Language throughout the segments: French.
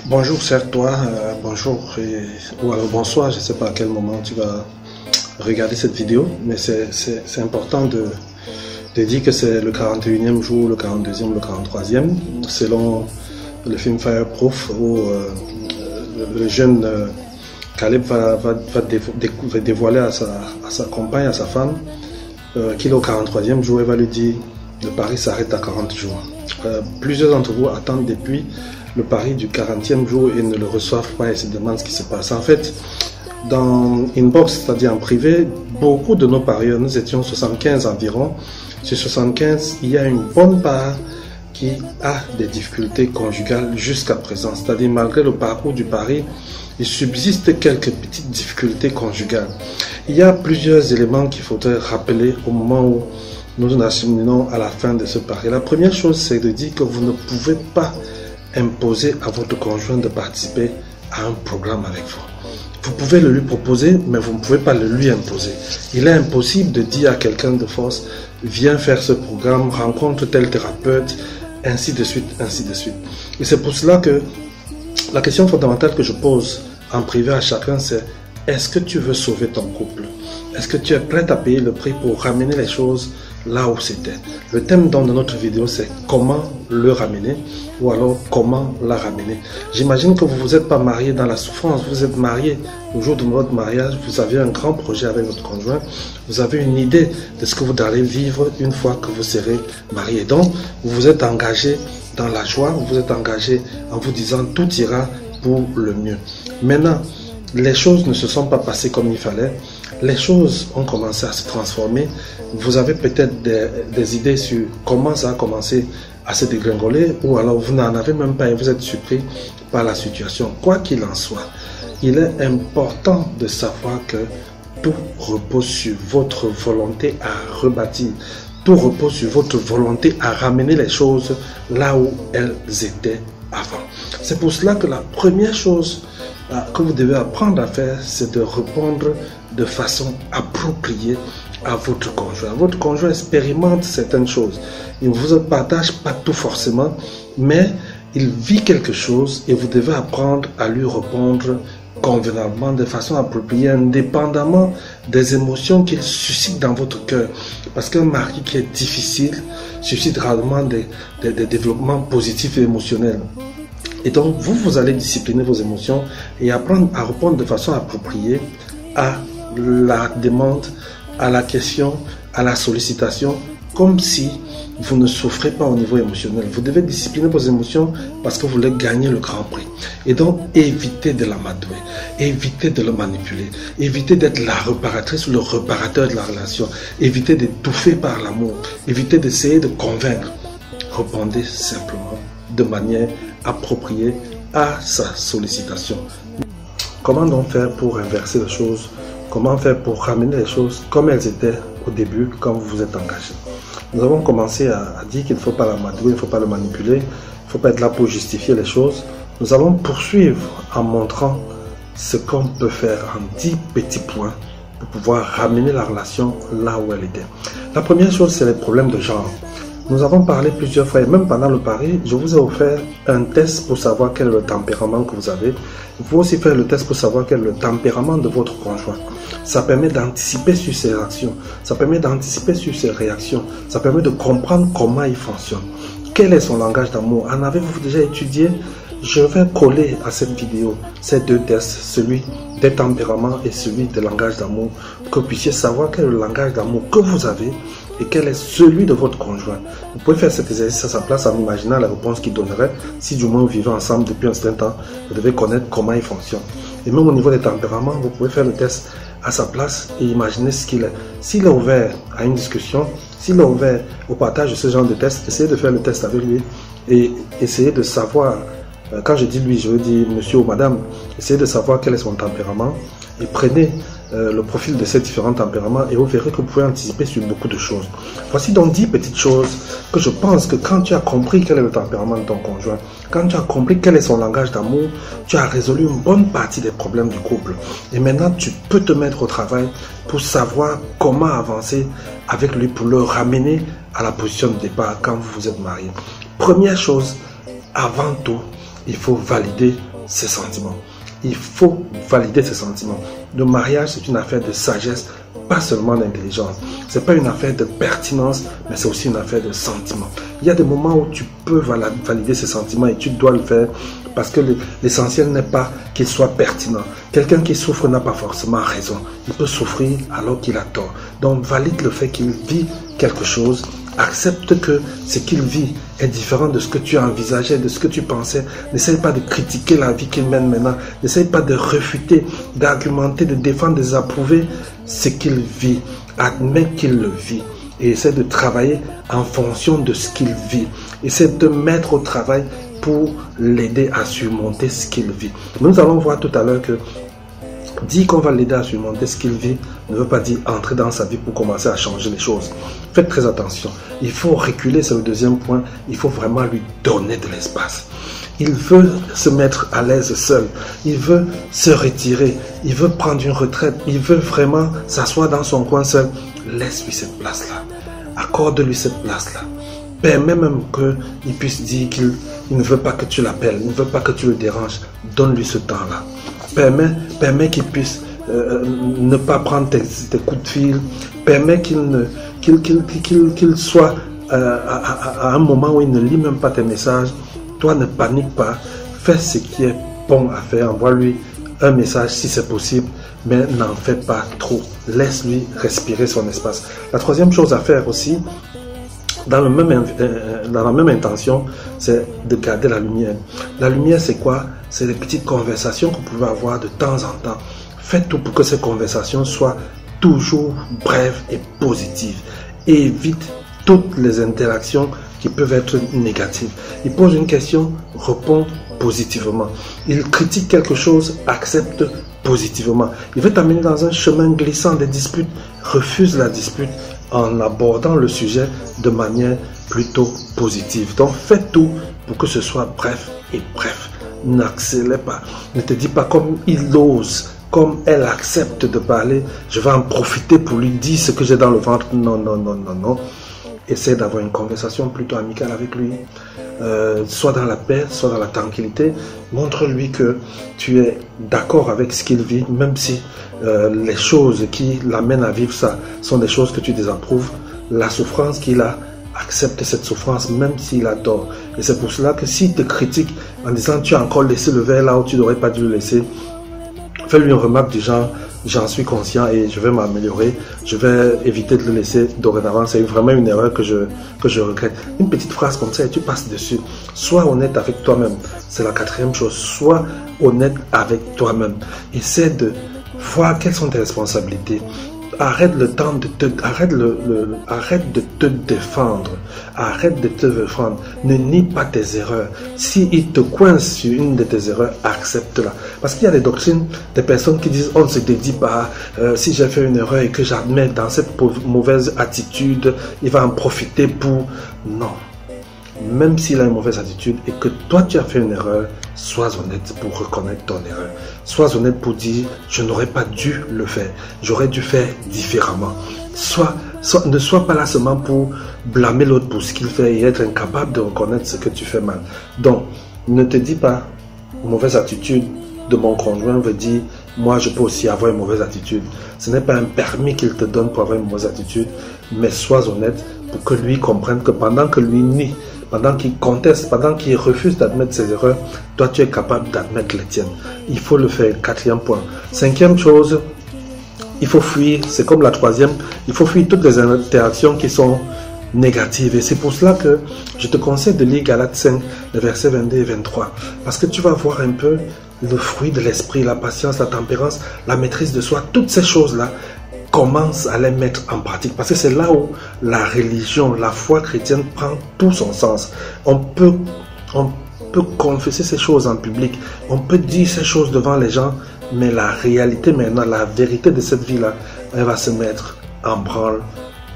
Bonjour, cher toi, bonjour ou alors bonsoir, je ne sais pas à quel moment tu vas regarder cette vidéo, mais c'est important de dire que c'est le 41e jour, le 42e, le 43e, selon le film Fireproof où le jeune Caleb va dévoiler à sa compagne, à sa femme, qu'il est au 43e jour et va lui dire le pari s'arrête à 40 jours. Plusieurs d'entre vous attendent depuis le pari du 40e jour et ne le reçoivent pas et se demandent ce qui se passe. En fait, dans Inbox, c'est-à-dire en privé, beaucoup de nos parieurs, nous étions 75 environ. Sur 75, il y a une bonne part qui a des difficultés conjugales jusqu'à présent. C'est-à-dire, malgré le parcours du pari, il subsiste quelques petites difficultés conjugales. Il y a plusieurs éléments qu'il faudrait rappeler au moment où nous nous acheminons à la fin de ce pari. La première chose, c'est de dire que vous ne pouvez pas imposer à votre conjoint de participer à un programme avec vous. Vous pouvez le lui proposer, mais vous ne pouvez pas le lui imposer. Il est impossible de dire à quelqu'un de force, viens faire ce programme, rencontre tel thérapeute, ainsi de suite, ainsi de suite. Et c'est pour cela que la question fondamentale que je pose en privé à chacun, c'est est-ce que tu veux sauver ton couple? Est-ce que tu es prêt à payer le prix pour ramener les choses là où c'était? Le thème de notre vidéo, c'est comment le ramener ou alors comment la ramener. J'imagine que vous ne vous êtes pas marié dans la souffrance, vous êtes marié au jour de votre mariage, vous avez un grand projet avec votre conjoint, vous avez une idée de ce que vous allez vivre une fois que vous serez marié. Donc, vous vous êtes engagé dans la joie, vous vous êtes engagé en vous disant tout ira pour le mieux. Maintenant, les choses ne se sont pas passées comme il fallait. Les choses ont commencé à se transformer. Vous avez peut-être des idées sur comment ça a commencé à se dégringoler ou alors vous n'en avez même pas et vous êtes surpris par la situation. Quoi qu'il en soit, il est important de savoir que tout repose sur votre volonté à rebâtir. Tout repose sur votre volonté à ramener les choses là où elles étaient avant. C'est pour cela que la première chose que vous devez apprendre à faire, c'est de répondre de façon appropriée à votre conjoint. Votre conjoint expérimente certaines choses. Il ne vous partage pas tout forcément, mais il vit quelque chose et vous devez apprendre à lui répondre convenablement, de façon appropriée, indépendamment des émotions qu'il suscite dans votre cœur. Parce qu'un mari qui est difficile suscite rarement des développements positifs et émotionnels. Et donc, vous allez discipliner vos émotions et apprendre à répondre de façon appropriée à la demande, à la question, à la sollicitation, comme si vous ne souffrez pas au niveau émotionnel. Vous devez discipliner vos émotions parce que vous voulez gagner le grand prix. Et donc, évitez de l'amadouer, évitez de le manipuler, évitez d'être la réparatrice ou le réparateur de la relation, évitez d'étouffer par l'amour, évitez d'essayer de convaincre. Répondez simplement de manière appropriée à sa sollicitation. Comment donc faire pour inverser les choses? Comment faire pour ramener les choses comme elles étaient au début quand vous vous êtes engagé? Nous avons commencé à dire qu'il ne faut pas l'amadouer, il ne faut pas le manipuler, il ne faut pas être là pour justifier les choses. Nous allons poursuivre en montrant ce qu'on peut faire en 10 petits points pour pouvoir ramener la relation là où elle était. La première chose, c'est les problèmes de genre. Nous avons parlé plusieurs fois et même pendant le pari, je vous ai offert un test pour savoir quel est le tempérament que vous avez. Il faut aussi faire le test pour savoir quel est le tempérament de votre conjoint. Ça permet d'anticiper sur ses actions, ça permet d'anticiper sur ses réactions, ça permet de comprendre comment il fonctionne. Quel est son langage d'amour? En avez-vous déjà étudié? Je vais coller à cette vidéo ces deux tests, celui des tempéraments et celui des langages d'amour, pour que vous puissiez savoir quel est le langage d'amour que vous avez et quel est celui de votre conjoint. Vous pouvez faire cet exercice à sa place en imaginant la réponse qu'il donnerait. Si du moins vous vivez ensemble depuis un certain temps, vous devez connaître comment il fonctionne. Et même au niveau des tempéraments, vous pouvez faire le test à sa place et imaginer ce qu'il est. S'il est ouvert à une discussion, s'il est ouvert au partage de ce genre de test, essayez de faire le test avec lui et essayez de savoir. Quand je dis lui, je veux dire monsieur ou madame, essayez de savoir quel est son tempérament et prenez le profil de ces différents tempéraments et vous verrez que vous pouvez anticiper sur beaucoup de choses. Voici donc 10 petites choses que je pense que quand tu as compris quel est le tempérament de ton conjoint, quand tu as compris quel est son langage d'amour, tu as résolu une bonne partie des problèmes du couple. Et maintenant, tu peux te mettre au travail pour savoir comment avancer avec lui pour le ramener à la position de départ quand vous vous êtes mariés. Première chose, avant tout, il faut valider ses sentiments. Il faut valider ses sentiments. Le mariage, c'est une affaire de sagesse, pas seulement d'intelligence. C'est pas une affaire de pertinence, mais c'est aussi une affaire de sentiment. Il y a des moments où tu peux valider ses sentiments et tu dois le faire parce que l'essentiel n'est pas qu'il soit pertinent. Quelqu'un qui souffre n'a pas forcément raison. Il peut souffrir alors qu'il a tort. Donc valide le fait qu'il vit quelque chose. Accepte que ce qu'il vit est différent de ce que tu envisageais, de ce que tu pensais. N'essaye pas de critiquer la vie qu'il mène maintenant. N'essaye pas de refuter, d'argumenter, de défendre, de désapprouver ce qu'il vit. Admets qu'il le vit et essaie de travailler en fonction de ce qu'il vit. Essaie de mettre au travail pour l'aider à surmonter ce qu'il vit. Nous allons voir tout à l'heure que dire qu'on va l'aider à surmonter ce qu'il vit ne veut pas dire entrer dans sa vie pour commencer à changer les choses. Faites très attention. Il faut reculer, c'est le deuxième point. Il faut vraiment lui donner de l'espace. Il veut se mettre à l'aise seul. Il veut se retirer. Il veut prendre une retraite. Il veut vraiment s'asseoir dans son coin seul. Laisse-lui cette place-là. Accorde-lui cette place-là. Permets même qu'il puisse dire qu'il ne veut pas que tu l'appelles. Il ne veut pas que tu le déranges. Donne-lui ce temps-là. Permets qu'il puisse ne pas prendre tes coups de fil. Permets qu'il soit à un moment où il ne lit même pas tes messages. Toi, ne panique pas. Fais ce qui est bon à faire. Envoie-lui un message si c'est possible, mais n'en fais pas trop. Laisse-lui respirer son espace. La troisième chose à faire aussi, dans la même intention, c'est de garder la lumière. La lumière, c'est quoi? C'est des petites conversations que vous pouvez avoir de temps en temps. Faites tout pour que ces conversations soient toujours brèves et positives. Évite toutes les interactions qui peuvent être négatives. Il pose une question, réponds positivement. Il critique quelque chose, accepte positivement. Il veut t'amener dans un chemin glissant des disputes, refuse la dispute en abordant le sujet de manière plutôt positive. Donc fais tout pour que ce soit bref et bref. N'accélère pas. Ne te dis pas comme il ose, comme elle accepte de parler, je vais en profiter pour lui dire ce que j'ai dans le ventre. Non, non, non, non, non. Essaie d'avoir une conversation plutôt amicale avec lui. Soit dans la paix, soit dans la tranquillité. Montre-lui que tu es d'accord avec ce qu'il vit, même si les choses qui l'amènent à vivre ça sont des choses que tu désapprouves. La souffrance qu'il a, accepte cette souffrance même s'il a tort. Et c'est pour cela que s'il te critique en disant tu as encore laissé le verre là où tu n'aurais pas dû le laisser, fais-lui une remarque du genre j'en suis conscient et je vais m'améliorer, je vais éviter de le laisser dorénavant, c'est vraiment une erreur que je regrette. Une petite phrase comme ça et tu passes dessus. Sois honnête avec toi-même, c'est la quatrième chose. Sois honnête avec toi-même. Essaie de voir quelles sont tes responsabilités. Arrête de te défendre. Arrête de te défendre. Ne nie pas tes erreurs. S'il te coince sur une de tes erreurs, accepte-la. Parce qu'il y a des doctrines, des personnes qui disent on ne se dédie pas. Si j'ai fait une erreur et que j'admets dans cette mauvaise attitude, il va en profiter pour... Non. Même s'il a une mauvaise attitude et que toi tu as fait une erreur, sois honnête pour reconnaître ton erreur. Sois honnête pour dire je n'aurais pas dû le faire, j'aurais dû faire différemment. Ne sois pas là seulement pour blâmer l'autre pour ce qu'il fait et être incapable de reconnaître ce que tu fais mal. Donc ne te dis pas mauvaise attitude de mon conjoint veut dire moi je peux aussi avoir une mauvaise attitude. Ce n'est pas un permis qu'il te donne pour avoir une mauvaise attitude, mais sois honnête pour que lui comprenne que pendant que lui nie, pendant qu'il conteste, pendant qu'il refuse d'admettre ses erreurs, toi tu es capable d'admettre les tiennes. Il faut le faire. Quatrième point. Cinquième chose, il faut fuir, c'est comme la troisième, il faut fuir toutes les interactions qui sont négatives. Et c'est pour cela que je te conseille de lire Galates 5, les versets 22 et 23. Parce que tu vas voir un peu le fruit de l'esprit, la patience, la tempérance, la maîtrise de soi, toutes ces choses-là. Commence à les mettre en pratique parce que c'est là où la religion, la foi chrétienne prend tout son sens. On peut confesser ces choses en public, on peut dire ces choses devant les gens, mais la réalité maintenant, la vérité de cette vie-là, elle va se mettre en branle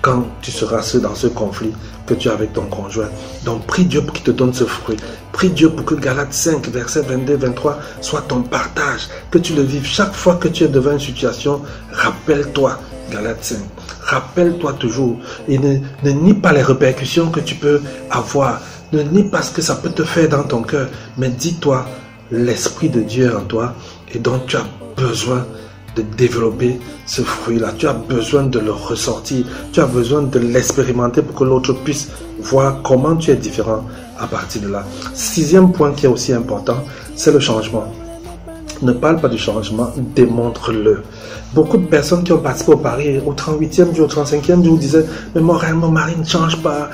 quand tu seras dans ce conflit que tu as avec ton conjoint. Donc prie Dieu pour qu'il te donne ce fruit. Prie Dieu pour que Galates 5, versets 22-23 soit ton partage, que tu le vives. Chaque fois que tu es devant une situation, rappelle-toi Galates 5. Rappelle-toi toujours et ne nie pas les répercussions que tu peux avoir. Ne nie pas ce que ça peut te faire dans ton cœur, mais dis-toi, l'Esprit de Dieu est en toi et donc tu as besoin de développer ce fruit-là. Tu as besoin de le ressortir. Tu as besoin de l'expérimenter pour que l'autre puisse voir comment tu es différent à partir de là. 6e point qui est aussi important, c'est le changement. Ne parle pas du changement, démontre-le. Beaucoup de personnes qui ont participé au pari, au 38e jour, au 35e jour, disaient « Mais mon mari ne change pas.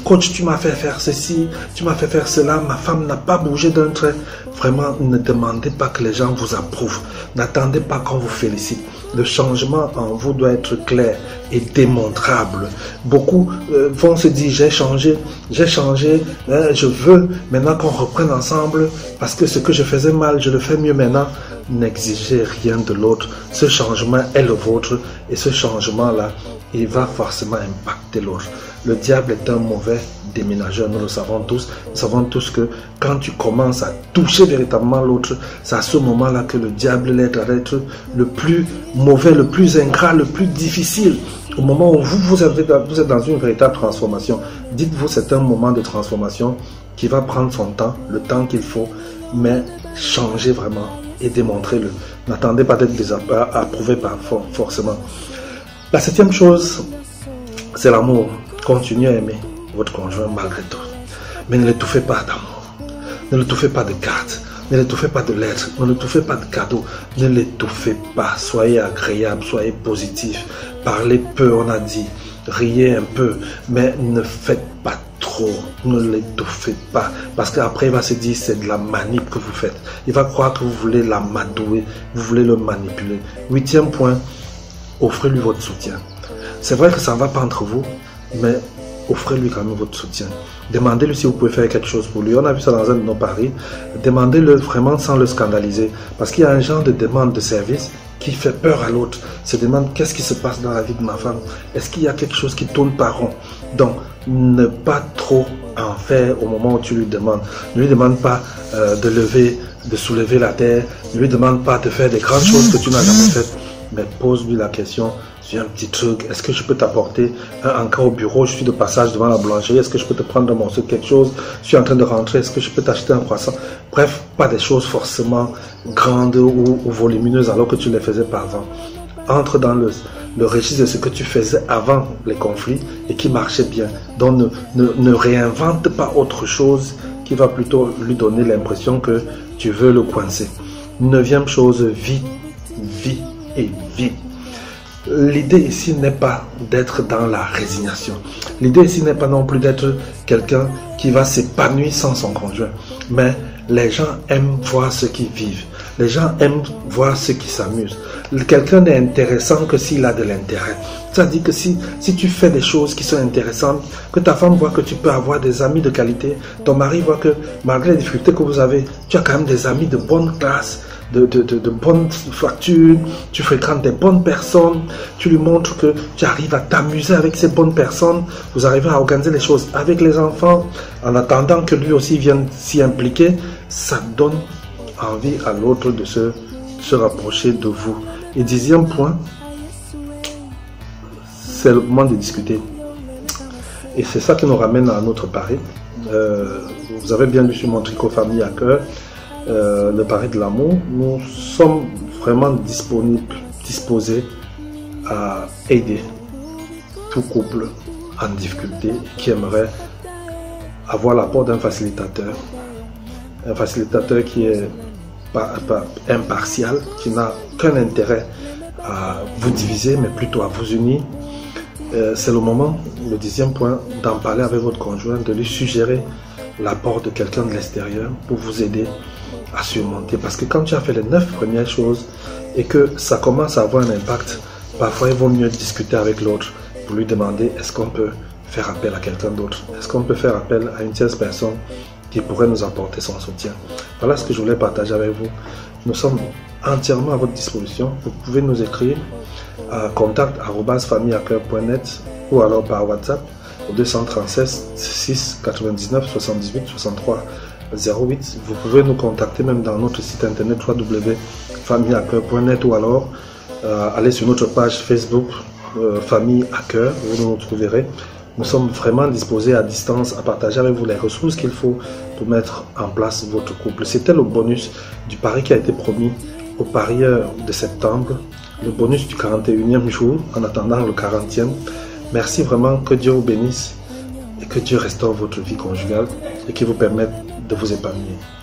Coach, tu m'as fait faire ceci, tu m'as fait faire cela. Ma femme n'a pas bougé d'un trait. » Vraiment, ne demandez pas que les gens vous approuvent. N'attendez pas qu'on vous félicite. Le changement en vous doit être clair et démontrable. Beaucoup vont se dire « J'ai changé, je veux maintenant qu'on reprenne ensemble parce que ce que je faisais mal, je le fais mieux maintenant. » N'exigez rien de l'autre. Ce changement est le vôtre et ce changement-là, il va forcément impacter l'autre. Le diable est un mauvais déménageur, nous le savons tous. Nous savons tous que quand tu commences à toucher véritablement l'autre, c'est à ce moment-là que le diable l'aide à être le plus mauvais, le plus ingrat, le plus difficile. Au moment où vous êtes dans une véritable transformation, dites-vous c'est un moment de transformation qui va prendre son temps, le temps qu'il faut, mais changez vraiment et démontrez-le. N'attendez pas d'être approuvé par forcément. La 7e chose, c'est l'amour. Continuez à aimer votre conjoint malgré tout. Mais ne l'étouffez pas d'amour. Ne l'étouffez pas de cartes. Ne l'étouffez pas de lettres. Ne l'étouffez pas de cadeaux. Ne l'étouffez pas. Soyez agréable, soyez positif. Parlez peu, on a dit. Riez un peu. Mais ne faites pas trop. Ne l'étouffez pas. Parce qu'après, il va se dire c'est de la manip que vous faites. Il va croire que vous voulez l'amadouer. Vous voulez le manipuler. 8e point, offrez-lui votre soutien. C'est vrai que ça ne va pas entre vous, mais offrez-lui quand même votre soutien. Demandez-lui si vous pouvez faire quelque chose pour lui. On a vu ça dans un de nos paris. Demandez-le vraiment sans le scandaliser. Parce qu'il y a un genre de demande de service qui fait peur à l'autre. Se demande qu'est-ce qui se passe dans la vie de ma femme. Est-ce qu'il y a quelque chose qui tourne par rond? Donc, ne pas trop en faire au moment où tu lui demandes. Ne lui demande pas de soulever la terre. Ne lui demande pas de faire des grandes choses que tu n'as jamais faites. Mais pose-lui la question. J'ai un petit truc, est-ce que je peux t'apporter un encas au bureau? Je suis de passage devant la boulangerie, est-ce que je peux te prendre un morceau de quelque chose? Je suis en train de rentrer, est-ce que je peux t'acheter un croissant? Bref, pas des choses forcément grandes ou volumineuses alors que tu les faisais pas avant. Entre dans le registre de ce que tu faisais avant les conflits et qui marchait bien. Donc ne réinvente pas autre chose qui va plutôt lui donner l'impression que tu veux le coincer. 9e chose, vis et vis. L'idée ici n'est pas d'être dans la résignation. L'idée ici n'est pas non plus d'être quelqu'un qui va s'épanouir sans son conjoint. Mais les gens aiment voir ceux qui vivent. Les gens aiment voir ceux qui s'amusent. Quelqu'un n'est intéressant que s'il a de l'intérêt. C'est-à-dire que si tu fais des choses qui sont intéressantes, que ta femme voit que tu peux avoir des amis de qualité, ton mari voit que malgré les difficultés que vous avez, tu as quand même des amis de bonne classe, de bonnes factures, tu fréquentes des bonnes personnes, tu lui montres que tu arrives à t'amuser avec ces bonnes personnes, vous arrivez à organiser les choses avec les enfants, en attendant que lui aussi vienne s'y impliquer, ça donne envie à l'autre de se rapprocher de vous. Et 10e point, c'est le moment de discuter. Et c'est ça qui nous ramène à notre pari. Vous avez bien lu sur mon tricot famille à cœur, le pari de l'amour. Nous sommes vraiment disposés à aider tout couple en difficulté qui aimerait avoir l'apport d'un facilitateur. Un facilitateur qui est pas impartial, qui n'a qu'un intérêt à vous diviser, mais plutôt à vous unir. C'est le moment, le 10e point, d'en parler avec votre conjoint, de lui suggérer l'apport de quelqu'un de l'extérieur pour vous aider à surmonter. Parce que quand tu as fait les 9 premières choses et que ça commence à avoir un impact, parfois il vaut mieux discuter avec l'autre pour lui demander est-ce qu'on peut faire appel à quelqu'un d'autre, est-ce qu'on peut faire appel à une tierce personne qui pourrait nous apporter son soutien. Voilà ce que je voulais partager avec vous. Nous sommes entièrement à votre disposition. Vous pouvez nous écrire à contact@familleacœur.net ou alors par WhatsApp au 236 6 99 78 63 08. Vous pouvez nous contacter même dans notre site internet www.familleacœur.net ou alors aller sur notre page Facebook Famille à Cœur, vous nous trouverez. nous sommes vraiment disposés à distance à partager avec vous les ressources qu'il faut pour mettre en place votre couple. C'était le bonus du pari qui a été promis aux parieurs de septembre, le bonus du 41e jour en attendant le 40e. Merci vraiment, que Dieu vous bénisse et que Dieu restaure votre vie conjugale et qu'il vous permette de vous épanouir.